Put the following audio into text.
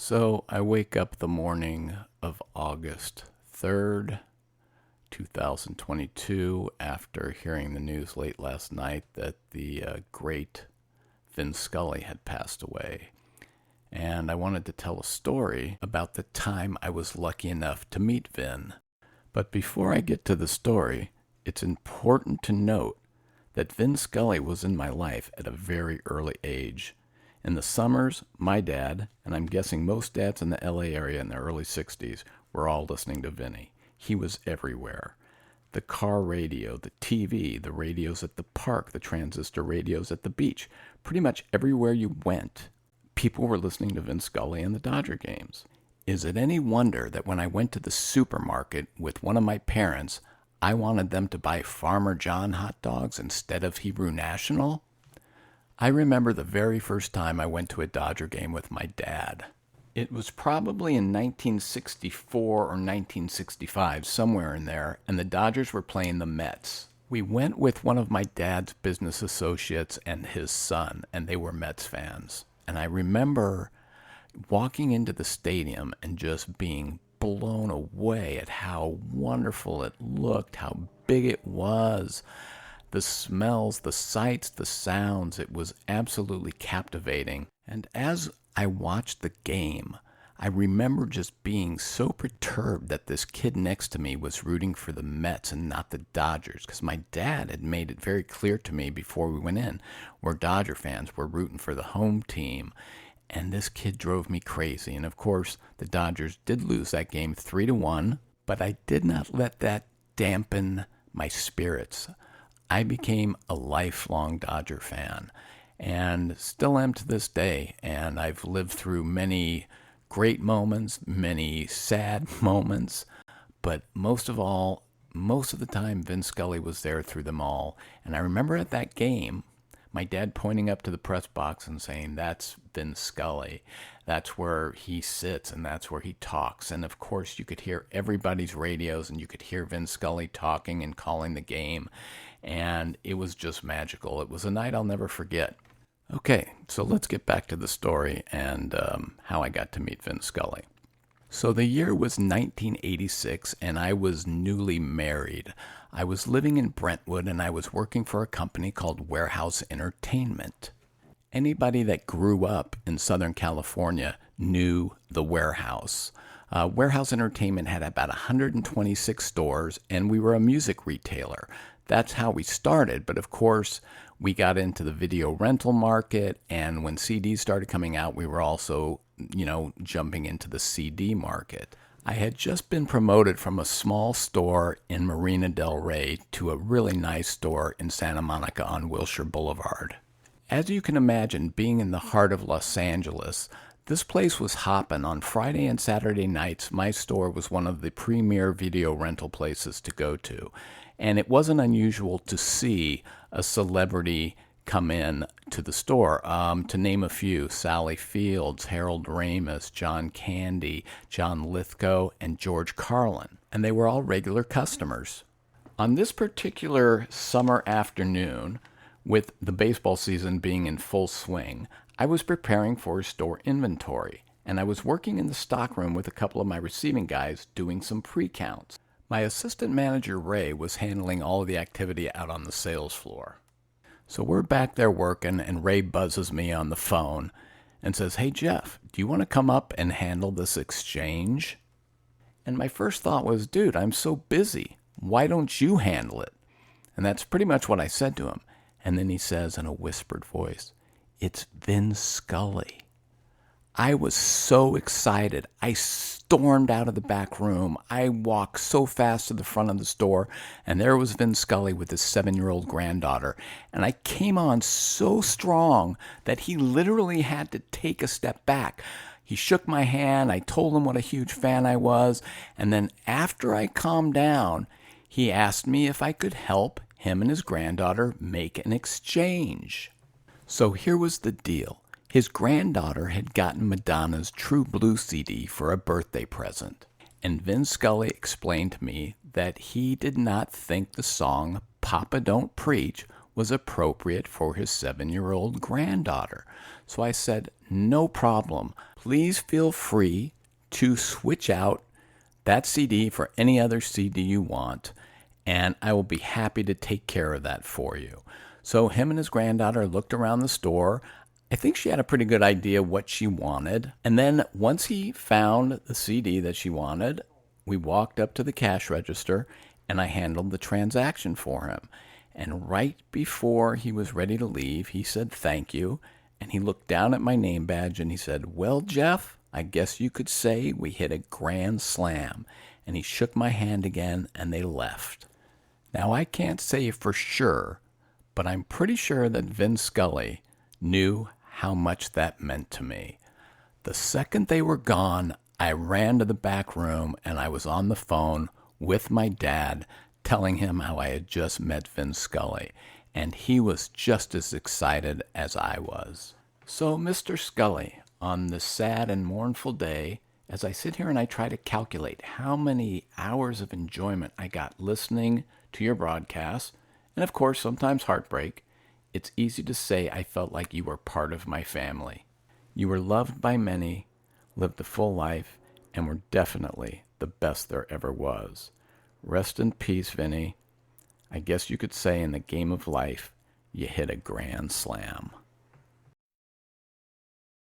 So I wake up the morning of August 3rd, 2022, after hearing the news late last night that the great Vin Scully had passed away. And I wanted to tell a story about the time I was lucky enough to meet Vin. But before I get to the story, it's important to note that Vin Scully was in my life at a very early age. In the summers, my dad, and I'm guessing most dads in the LA area in the early 60s, were all listening to Vinny. He was everywhere. The car radio, the TV, the radios at the park, the transistor radios at the beach. Pretty much everywhere you went, people were listening to Vin Scully and the Dodger games. Is it any wonder that when I went to the supermarket with one of my parents, I wanted them to buy Farmer John hot dogs instead of Hebrew National? I remember the very first time I went to a Dodger game with my dad. It was probably in 1964 or 1965, somewhere in there, and the Dodgers were playing the Mets. We went with one of my dad's business associates and his son, and they were Mets fans. And I remember walking into the stadium and just being blown away at how wonderful it looked, how big it was. The smells, the sights, the sounds, it was absolutely captivating. And as I watched the game, I remember just being so perturbed that this kid next to me was rooting for the Mets and not the Dodgers, because my dad had made it very clear to me before we went in, we're Dodger fans, we're rooting for the home team. And this kid drove me crazy. And of course, the Dodgers did lose that game 3-1, but I did not let that dampen my spirits. I became a lifelong Dodger fan and still am to this day. And I've lived through many great moments, many sad moments, but most of the time, Vin Scully was there through them all. And I remember at that game, my dad pointing up to the press box and saying, "That's Vin Scully. That's where he sits and that's where he talks." And of course, you could hear everybody's radios and you could hear Vin Scully talking and calling the game. And it was just magical. It was a night I'll never forget. Okay, so let's get back to the story and how I got to meet Vin Scully. So the year was 1986, and I was newly married. I was living in Brentwood, and I was working for a company called Warehouse Entertainment. Anybody that grew up in Southern California knew the Warehouse. Warehouse Entertainment had about 126 stores, and we were a music retailer. That's how we started, but of course, we got into the video rental market, and when CDs started coming out, we were also, jumping into the CD market. I had just been promoted from a small store in Marina del Rey to a really nice store in Santa Monica on Wilshire Boulevard. As you can imagine, being in the heart of Los Angeles, this place was hopping. On Friday and Saturday nights, my store was one of the premier video rental places to go to. And it wasn't unusual to see a celebrity come in to the store. To name a few, Sally Fields, Harold Ramis, John Candy, John Lithgow, and George Carlin. And they were all regular customers. On this particular summer afternoon, with the baseball season being in full swing, I was preparing for store inventory, and I was working in the stockroom with a couple of my receiving guys doing some pre-counts. My assistant manager, Ray, was handling all of the activity out on the sales floor. So we're back there working, and Ray buzzes me on the phone and says, "Hey, Jeff, do you want to come up and handle this exchange?" And my first thought was, "Dude, I'm so busy. Why don't you handle it?" And that's pretty much what I said to him. And then he says in a whispered voice, "It's Vin Scully." I was so excited. I stormed out of the back room. I walked so fast to the front of the store, and there was Vin Scully with his 7-year-old granddaughter. And I came on so strong that he literally had to take a step back. He shook my hand. I told him what a huge fan I was. And then after I calmed down, he asked me if I could help him and his granddaughter make an exchange. So here was the deal. His granddaughter had gotten Madonna's True Blue CD for a birthday present, and Vin Scully explained to me that he did not think the song Papa Don't Preach was appropriate for his 7-year-old granddaughter. So I said, "No problem. please feel free to switch out that CD for any other CD you want, and I will be happy to take care of that for you. So him and his granddaughter looked around the store. I think she had a pretty good idea what she wanted. And then once he found the CD that she wanted, we walked up to the cash register and I handled the transaction for him. And right before he was ready to leave, he said thank you. And he looked down at my name badge and he said, "Well, Jeff, I guess you could say we hit a grand slam." And he shook my hand again and they left. Now, I can't say for sure, but I'm pretty sure that Vin Scully knew how much that meant to me. The second they were gone, I ran to the back room and I was on the phone with my dad telling him how I had just met Vin Scully, and he was just as excited as I was. So, Mr. Scully, on this sad and mournful day, as I sit here and I try to calculate how many hours of enjoyment I got listening to your broadcast, and of course sometimes heartbreak, it's easy to say I felt like you were part of my family. You were loved by many, lived a full life, and were definitely the best there ever was. Rest in peace, Vinny. I guess you could say in the game of life, you hit a grand slam.